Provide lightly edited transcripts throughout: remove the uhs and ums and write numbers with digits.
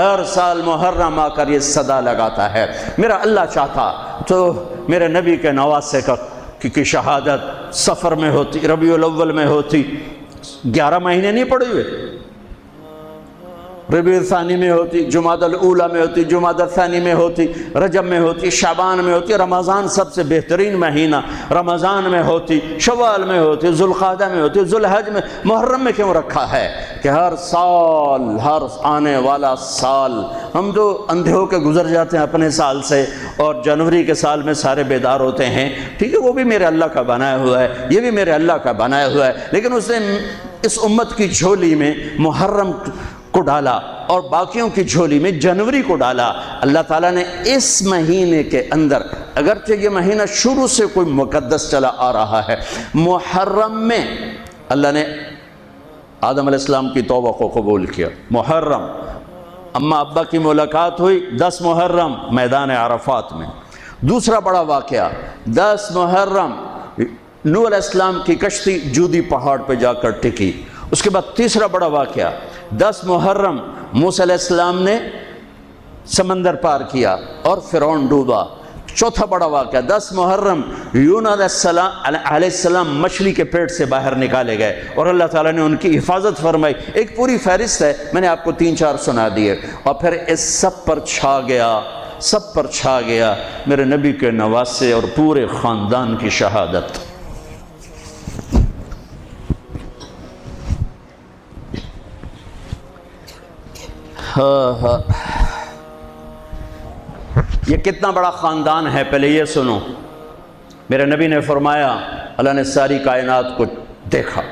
ہر سال محرم آ کر یہ صدا لگاتا ہے، میرا اللہ چاہتا تو میرے نبی کے نواسے کی شہادت سفر میں ہوتی، ربیع الاول میں ہوتی، 11 مہینے نہیں پڑے ہوئے، ربیع الثانی میں ہوتی، جمادی الاولیٰ میں ہوتی، جمادی الثانی میں ہوتی، رجب میں ہوتی، شعبان میں ہوتی، رمضان سب سے بہترین مہینہ رمضان میں ہوتی، شوال میں ہوتی، ذوالقعدہ میں ہوتی، ذوالحج میں، محرم میں کیوں رکھا ہے کہ ہر سال، ہر آنے والا سال ہم تو اندھے ہو کے گزر جاتے ہیں اپنے سال سے، اور جنوری کے سال میں سارے بیدار ہوتے ہیں، ٹھیک ہے وہ بھی میرے اللہ کا بنایا ہوا ہے، یہ بھی میرے اللہ کا بنایا ہوا ہے، لیکن اس نے اس امت کی جھولی میں محرم کو ڈالا اور باقیوں کی جھولی میں جنوری کو ڈالا۔ اللہ تعالیٰ نے اس مہینے کے اندر، اگرچہ یہ مہینہ شروع سے کوئی مقدس چلا آ رہا ہے، محرم میں اللہ نے آدم علیہ السلام کی توبہ کو قبول کیا۔ محرم اماں ابا کی ملاقات ہوئی 10 محرم میدان عرفات میں۔ دوسرا بڑا واقعہ 10 محرم نوح علیہ السلام کی کشتی جودی پہاڑ پہ جا کر ٹکی۔ اس کے بعد تیسرا بڑا واقعہ 10 محرم موسیٰ علیہ السلام نے سمندر پار کیا اور فرعون ڈوبا۔ چوتھا بڑا واقعہ 10 محرم یونس علیہ السلام مچھلی کے پیٹ سے باہر نکالے گئے اور اللہ تعالیٰ نے ان کی حفاظت فرمائی۔ ایک پوری فہرست ہے، میں نے آپ کو 3-4 سنا دیے، اور پھر اس سب پر چھا گیا میرے نبی کے نواسے اور پورے خاندان کی شہادت۔ یہ کتنا بڑا خاندان ہے، پہلے یہ سنو۔ میرے نبی نے فرمایا اللہ نے ساری کائنات کو دیکھا،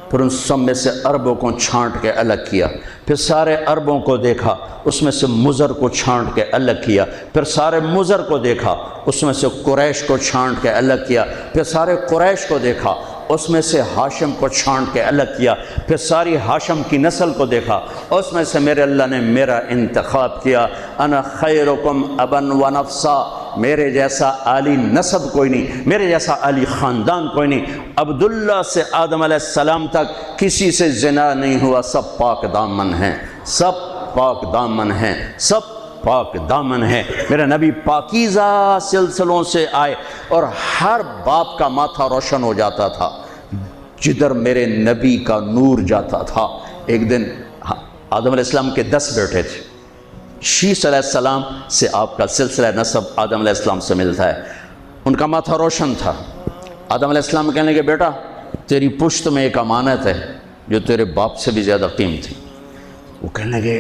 پھر ان سب میں سے عربوں کو چھانٹ کے الگ کیا، پھر سارے عربوں کو دیکھا، اس میں سے مضر کو چھانٹ کے الگ کیا، پھر سارے مضر کو دیکھا، اس میں سے قریش کو چھانٹ کے الگ کیا، پھر سارے قریش کو دیکھا، اس میں سے ہاشم کو چھانٹ کے الگ کیا، پھر ساری ہاشم کی نسل کو دیکھا، اس میں سے میرے اللہ نے میرا انتخاب کیا۔ انا خیرکم ابا و نفسا، میرے جیسا عالی نسب کوئی نہیں، میرے جیسا عالی خاندان کوئی نہیں۔ عبداللہ سے آدم علیہ السلام تک کسی سے زنا نہیں ہوا، سب پاک دامن ہیں، سب پاک دامن ہیں، سب پاک دامن ہے۔ میرے نبی پاکیزہ سلسلوں سے آئے اور ہر باپ کا ماتھا روشن ہو جاتا تھا جدھر میرے نبی کا نور جاتا تھا۔ ایک دن آدم علیہ السلام کے 10 بیٹے تھے، شیث علیہ السلام سے آپ کا سلسلہ نسب آدم علیہ السلام سے ملتا ہے، ان کا ماتھا روشن تھا۔ آدم علیہ السلام کہنے لگے بیٹا تیری پشت میں ایک امانت ہے جو تیرے باپ سے بھی زیادہ قیمتی۔ وہ کہنے لگے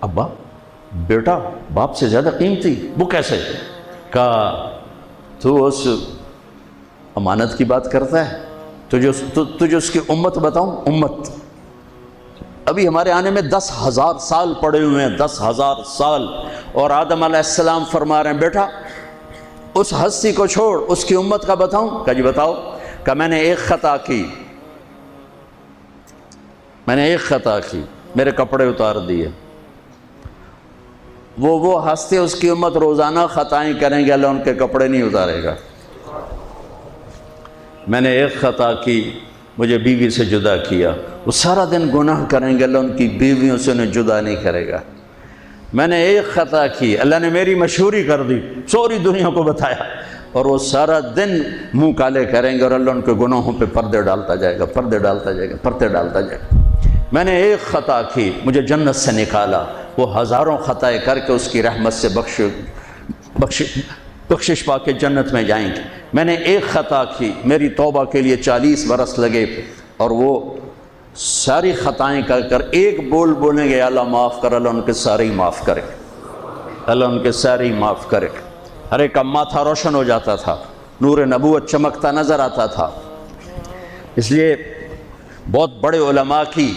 ابا بیٹا باپ سے زیادہ قیمتی، وہ کیسے؟ کہا تو اس امانت کی بات کرتا ہے، تجھے اس کی امت بتاؤں؟ امت ابھی ہمارے آنے میں 10,000 سال پڑے ہوئے ہیں، 10,000 سال، اور آدم علیہ السلام فرما رہے ہیں بیٹا اس ہستی کو چھوڑ، اس کی امت کا بتاؤں؟ کہا جی بتاؤ۔ کہا میں نے ایک خطا کی، میرے کپڑے اتار دیے۔ وہ ہستے اس کی امت روزانہ خطائیں کریں گے، اللہ ان کے کپڑے نہیں اتارے گا۔ میں نے ایک خطا کی، مجھے بیوی سے جدا کیا، وہ سارا دن گناہ کریں گے، اللہ ان کی بیویوں سے انہیں جدا نہیں کرے گا۔ میں نے ایک خطا کی، اللہ نے میری مشہوری کر دی، سوری دنیا کو بتایا، اور وہ سارا دن منہ کالے کریں گے اور اللہ ان کے گناہوں پہ پردے ڈالتا جائے گا۔ میں نے ایک خطا کی، مجھے جنت سے نکالا، وہ ہزاروں خطائیں کر کے اس کی رحمت سے بخشش پا کے جنت میں جائیں گے۔ میں نے ایک خطا کی، میری توبہ کے لیے 40 برس لگے، اور وہ ساری خطائیں کر کر ایک بول بولیں گے اللہ معاف کر، اللہ ان کے سارے ہی معاف کرے، اللہ ان کے سارے ہی معاف کرے۔ ہر ایک کا ماتھا روشن ہو جاتا تھا، نور نبوت چمکتا نظر آتا تھا۔ اس لیے بہت بڑے علماء کی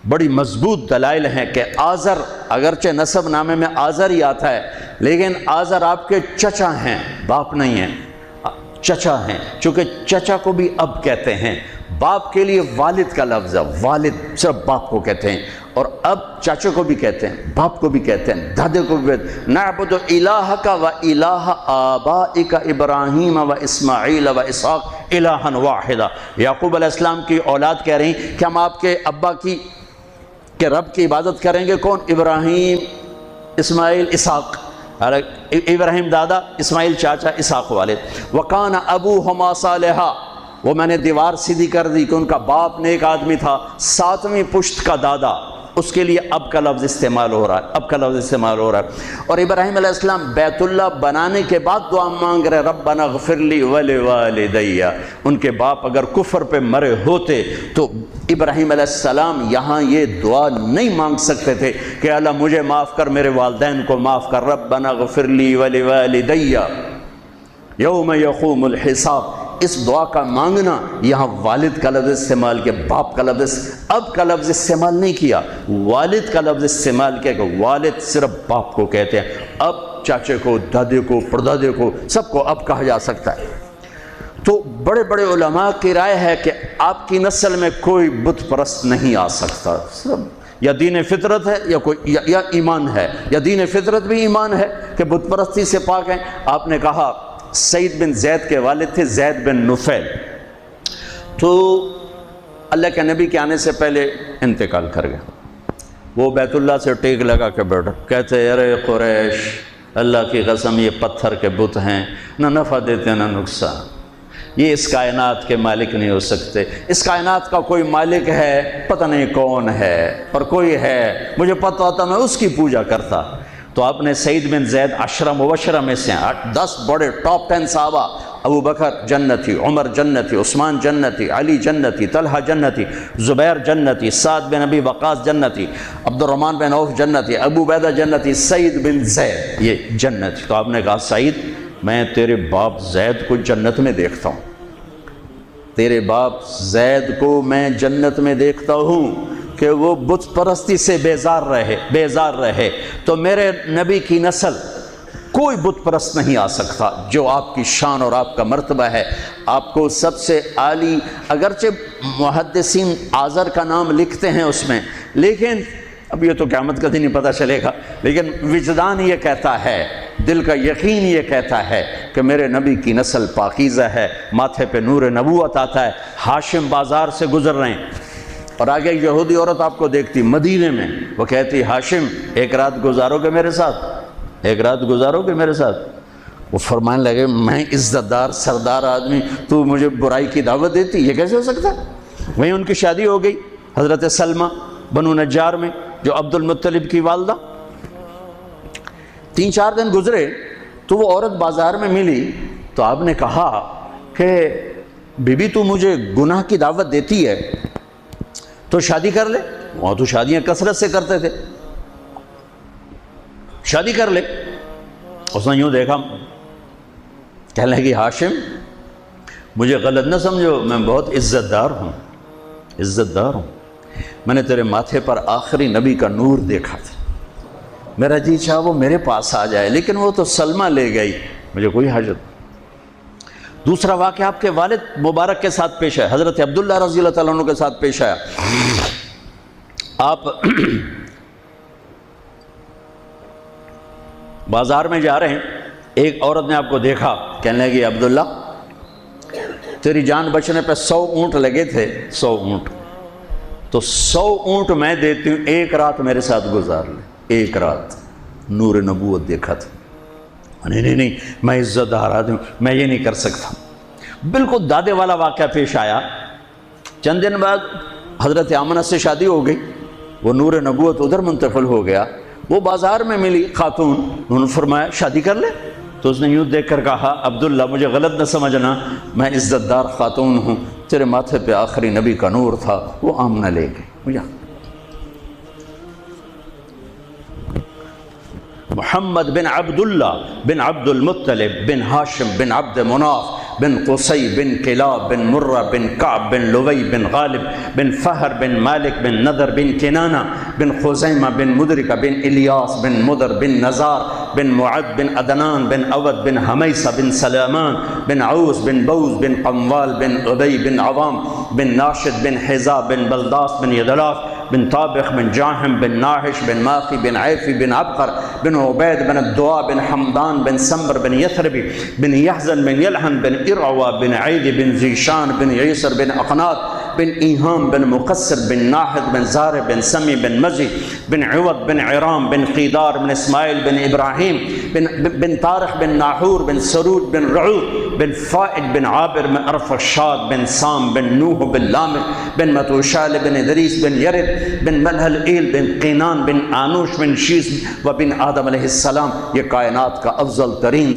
بڑی مضبوط دلائل ہیں کہ آزر، اگرچہ نسب نامے میں آزر ہی آتا ہے، لیکن آزر آپ کے چچا ہیں، باپ نہیں ہیں، چچا ہیں، چونکہ چچا کو بھی اب کہتے ہیں، باپ کے لیے والد کا لفظ ہے، والد صرف باپ کو کہتے ہیں، اور اب چاچا کو بھی کہتے ہیں، باپ کو بھی کہتے ہیں، دادے کو بھی کہتے ہیں۔ نعبد الہک و الہ آبائک ابراہیم و اسماعیل و اسحاق الہا واحدا۔ یعقوب علیہ السلام کی اولاد کہہ رہی کہ ہم آپ کے ابا کی کہ رب کی عبادت کریں گے کون؟ ابراہیم، اسماعیل، اسحاق، ابراہیم دادا، اسماعیل چاچا، اسحاق والد۔ وکان ابوہما صالحا، وہ میں نے دیوار سیدھی کر دی کہ ان کا باپ نیک آدمی تھا، ساتویں پشت کا دادا، اس کے لیے اب کا لفظ استعمال ہو رہا ہے، اب کا لفظ استعمال ہو رہا ہے۔ اور ابراہیم علیہ السلام بیت اللہ بنانے کے بعد دعا مانگ رہے ربنا اغفر لی ولوالدی۔ ان کے باپ اگر کفر پہ مرے ہوتے تو ابراہیم علیہ السلام یہاں یہ دعا نہیں مانگ سکتے تھے کہ اللہ مجھے معاف کر، میرے والدین کو معاف کر، ربنا اغفر لی ولوالدی یوم یقوم الحساب۔ اس دعا کا مانگنا یہاں والد کا لفظ استعمال کیا، باپ کا لفظ، اب کا لفظ استعمال نہیں کیا، والد کا لفظ استعمال کیا کہ والد صرف باپ کو کہتے ہیں، اب چاچے کو، دادے کو، پردادے کو، سب کو اب کہا جا سکتا ہے۔ تو بڑے بڑے علماء کی رائے ہے کہ آپ کی نسل میں کوئی بت پرست نہیں آ سکتا، صرف یا دین فطرت ہے یا کوئی یا ایمان ہے، یا دین فطرت بھی ایمان ہے کہ بت پرستی سے پاک ہیں۔ آپ نے کہا سعید بن زید کے والد تھے زید بن نفیل، تو اللہ کے نبی کے آنے سے پہلے انتقال کر گئے۔ وہ بیت اللہ سے ٹیک لگا کے بیٹھا، کہتے ارے قریش، اللہ کی قسم یہ پتھر کے بت ہیں، نہ نفع دیتے نہ نقصان، یہ اس کائنات کے مالک نہیں ہو سکتے، اس کائنات کا کوئی مالک ہے پتہ نہیں کون ہے، اور کوئی ہے مجھے پتہ ہوتا میں اس کی پوجا کرتا۔ تو آپ نے سعید بن زید عشرہ مبشرہ میں سے 10 بڑے ٹاپ 10 صحابہ، ابو بکر جنتی، عمر جنتی، عثمان جنتی، علی جنتی، طلحہ جنتی، زبیر جنتی، سعد بن ابی وقاص جنتی، عبد الرحمن بن عوف جنتی، ابو عبیدہ جنتی، سعید بن زید یہ جنتی۔ تو آپ نے کہا سعید میں تیرے باپ زید کو جنت میں دیکھتا ہوں، تیرے باپ زید کو میں جنت میں دیکھتا ہوں کہ وہ بت پرستی سے بیزار رہے، تو میرے نبی کی نسل کوئی بت پرست نہیں آ سکتا جو آپ کی شان اور آپ کا مرتبہ ہے۔ آپ کو سب سے عالی، اگرچہ محدثین آذر کا نام لکھتے ہیں اس میں، لیکن اب یہ تو قیامت کا دن ہی پتہ چلے گا، لیکن وجدان یہ کہتا ہے، دل کا یقین یہ کہتا ہے کہ میرے نبی کی نسل پاکیزہ ہے، ماتھے پہ نور نبوت آتا ہے۔ ہاشم بازار سے گزر رہے ہیں اور آگے ایک یہودی عورت آپ کو دیکھتی مدینے میں، وہ کہتی ہاشم ایک رات گزارو گے میرے ساتھ، ایک رات گزارو گے میرے ساتھ؟ وہ فرمانے لگے میں عزت دار سردار آدمی، تو مجھے برائی کی دعوت دیتی، یہ کیسے ہو سکتا؟ وہیں ان کی شادی ہو گئی حضرت سلمہ بنو نجار میں، جو عبد المطلب کی والدہ۔ 3-4 دن گزرے تو وہ عورت بازار میں ملی، تو آپ نے کہا کہ بی بی تو مجھے گناہ کی دعوت دیتی ہے تو شادی کر لے، وہاں تو شادیاں کثرت سے کرتے تھے، شادی کر لے۔ اس نے یوں دیکھا، کہنے لگی ہاشم مجھے غلط نہ سمجھو، میں بہت عزت دار ہوں، عزت دار ہوں، میں نے تیرے ماتھے پر آخری نبی کا نور دیکھا تھا، میرا جی چاہا وہ میرے پاس آ جائے، لیکن وہ تو سلمہ لے گئی، مجھے کوئی حاجت۔ دوسرا واقعہ آپ کے والد مبارک کے ساتھ پیش ہے، حضرت عبداللہ رضی اللہ تعالیٰ عنہ کے ساتھ پیش آیا۔ آپ بازار میں جا رہے ہیں، ایک عورت نے آپ کو دیکھا، کہنے لگی عبداللہ تیری جان بچنے پہ 100 اونٹ لگے تھے، 100 اونٹ، تو 100 اونٹ میں دیتی ہوں، ایک رات میرے ساتھ گزار لے، ایک رات۔ نور نبوت دیکھا تھا، نہیں میں عزت دار آدمی ہوں، میں یہ نہیں کر سکتا۔ بالکل دادے والا واقعہ پیش آیا۔ چند دن بعد حضرت آمنہ سے شادی ہو گئی، وہ نور نبوت ادھر منتقل ہو گیا، وہ بازار میں ملی خاتون، انہوں نے فرمایا شادی کر لے، تو اس نے یوں دیکھ کر کہا عبداللہ مجھے غلط نہ سمجھنا، میں عزت دار خاتون ہوں، تیرے ماتھے پہ آخری نبی کا نور تھا، وہ آمنہ لے گئی مجھے۔ محمد بن عبداللہ بن عبد المطلب بن ہاشم بن عبد مناف بن قصی بن کلاب بن مرہ بن کعب بن لوی بن غالب بن فہر بن مالک بن نضر بن کنانہ بن خزیمہ بن مدرکہ بن الیاس بن مدر بن نزار بن معد بن عدنان بن اود بن حمیسہ بن سلامان بن عوس بن بوز بن قموال بن عبی بن عوام بن ناشد بن حزا بن بلداس بن یدلاف بن طابخ بن جاہم بن ناحش بن ماخی بن عیفی بن عبقر بن عبید بن الدعاء بن حمدان بن سمر بن یثربی بن یحزن بن یلحن بن ارعوى بن عید بن زیشان بن عیسر بن اقناط بن ایہام بن مقصر بن ناحد بن زارع بن سمی بن مزی بن عوض بن عرام بن قیدار بن اسماعیل بن ابراہیم بن طارق بن ناحور بن سرود بن رعود بن فائد بن عابر بن ارفشاد بن سام بن نوح بن لامق بن متوشال بن ادریس بن یرد بن ملحل ایل بن قینان بن آنوش بن شیس و بن آدم علیہ السلام. یہ کائنات کا افضل ترین